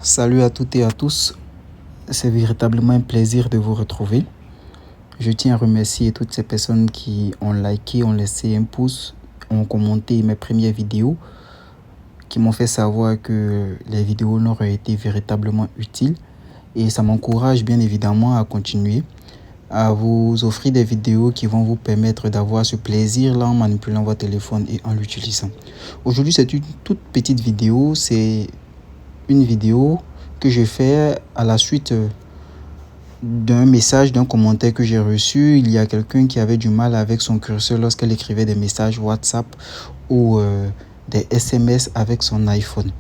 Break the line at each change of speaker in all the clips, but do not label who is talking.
Salut à toutes et à tous, c'est véritablement un plaisir de vous retrouver. Je tiens à remercier toutes ces personnes qui ont liké, ont laissé un pouce, ont commenté mes premières vidéos, qui m'ont fait savoir que les vidéos leur auraient été véritablement utiles. Et ça m'encourage bien évidemment à continuer, à vous offrir des vidéos qui vont vous permettre d'avoir ce plaisir-là en manipulant votre téléphone et en l'utilisant. Aujourd'hui, c'est une toute petite vidéo, c'est une vidéo que je fais à la suite d'un message, d'un commentaire que j'ai reçu. Il y a quelqu'un qui avait du mal avec son curseur lorsqu'elle écrivait des messages WhatsApp ou des SMS avec son iPhone.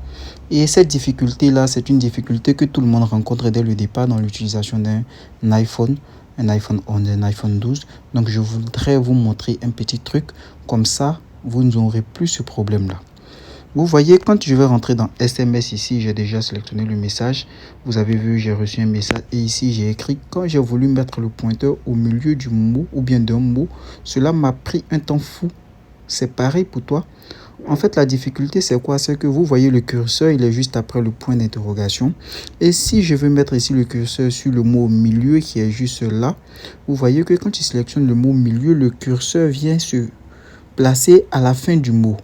Et cette difficulté-là, c'est une difficulté que tout le monde rencontre dès le départ dans l'utilisation d'un iPhone, un iPhone 11, un iPhone 12. Donc je voudrais vous montrer un petit truc, comme ça vous n'aurez plus ce problème-là. Vous voyez, quand je vais rentrer dans SMS ici, j'ai déjà sélectionné le message. Vous avez vu, j'ai reçu un message et ici j'ai écrit. Quand j'ai voulu mettre le pointeur au milieu du mot ou bien d'un mot, cela m'a pris un temps fou. C'est pareil pour toi. En fait, la difficulté, c'est quoi? C'est que vous voyez le curseur, il est juste après le point d'interrogation. Et si je veux mettre ici le curseur sur le mot milieu qui est juste là, vous voyez que quand tu sélectionnes le mot milieu, le curseur vient se placer à la fin du mot.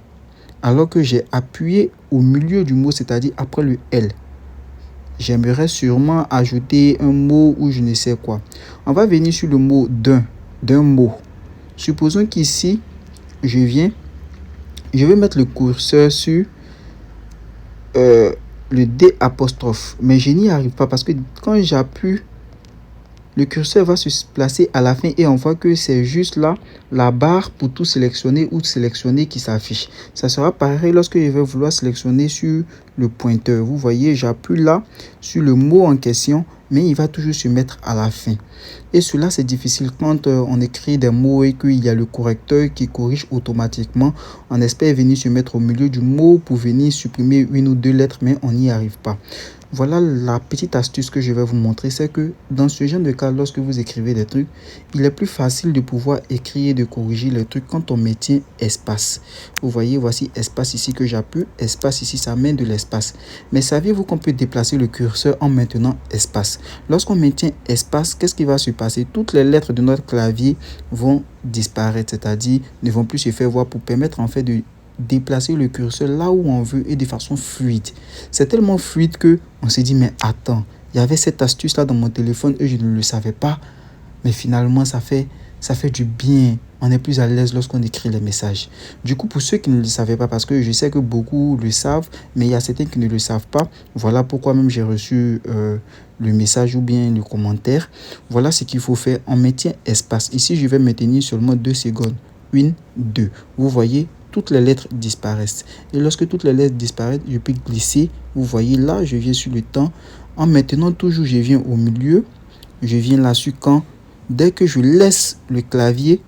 Alors que j'ai appuyé au milieu du mot, c'est-à-dire après le L. J'aimerais sûrement ajouter un mot ou je ne sais quoi. On va venir sur le mot d'un mot. Supposons qu'ici, je vais mettre le curseur sur le D apostrophe. Mais je n'y arrive pas parce que quand j'appuie, le curseur va se placer à la fin et on voit que c'est juste là la barre pour tout sélectionner ou sélectionner qui s'affiche. Ça sera pareil lorsque je vais vouloir sélectionner sur le pointeur. Vous voyez, j'appuie là sur le mot en question, mais il va toujours se mettre à la fin. Et cela, c'est difficile quand on écrit des mots et qu'il y a le correcteur qui corrige automatiquement. On espère venir se mettre au milieu du mot pour venir supprimer une ou deux lettres, mais on n'y arrive pas. Voilà la petite astuce que je vais vous montrer, c'est que dans ce genre de cas, lorsque vous écrivez des trucs, il est plus facile de pouvoir écrire et de corriger les trucs quand on maintient espace. Vous voyez, voici espace ici que j'appuie, espace ici, ça met de l'espace. Mais saviez-vous qu'on peut déplacer le curseur en maintenant espace? Lorsqu'on maintient espace, qu'est-ce qui va se passer? Toutes les lettres de notre clavier vont disparaître, c'est-à-dire ne vont plus se faire voir pour permettre en fait de déplacer le curseur là où on veut et de façon fluide. C'est tellement fluide que on s'est dit mais attends, il y avait cette astuce là dans mon téléphone et je ne le savais pas, mais finalement ça fait du bien. On est plus à l'aise lorsqu'on écrit les messages. Du coup, pour ceux qui ne le savaient pas, parce que je sais que beaucoup le savent, mais il y a certains qui ne le savent pas, voilà pourquoi même j'ai reçu le message ou bien le commentaire. Voilà ce qu'il faut faire. On maintient espace. Ici, je vais maintenir seulement 2 secondes. 1, 2. Vous voyez, toutes les lettres disparaissent. Et lorsque toutes les lettres disparaissent, je peux glisser. Vous voyez là, je viens sur le temps. En maintenant toujours, je viens au milieu. Je viens là-dessus quand, dès que je laisse le clavier,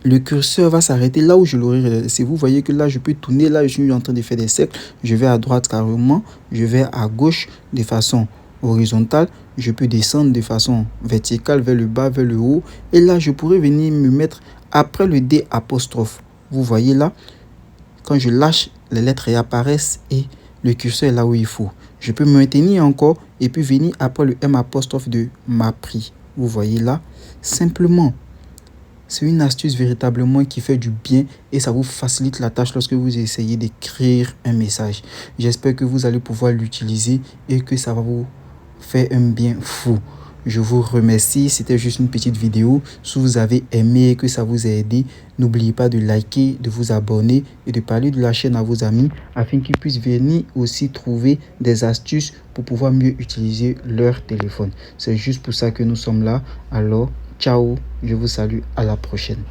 le curseur va s'arrêter là où je l'aurais laissé. Vous voyez que là, je peux tourner. Là, je suis en train de faire des cercles. Je vais à droite carrément. Je vais à gauche de façon horizontale. Je peux descendre de façon verticale vers le bas, vers le haut. Et là, je pourrais venir me mettre après le D apostrophe. Vous voyez là, quand je lâche, les lettres réapparaissent et le curseur est là où il faut. Je peux maintenir encore et puis venir après le M apostrophe de ma prie. Vous voyez là, simplement. C'est une astuce véritablement qui fait du bien et ça vous facilite la tâche lorsque vous essayez d'écrire un message. J'espère que vous allez pouvoir l'utiliser et que ça va vous faire un bien fou. Je vous remercie, c'était juste une petite vidéo. Si vous avez aimé et que ça vous a aidé, n'oubliez pas de liker, de vous abonner et de parler de la chaîne à vos amis afin qu'ils puissent venir aussi trouver des astuces pour pouvoir mieux utiliser leur téléphone. C'est juste pour ça que nous sommes là. Alors, ciao, je vous salue, à la prochaine.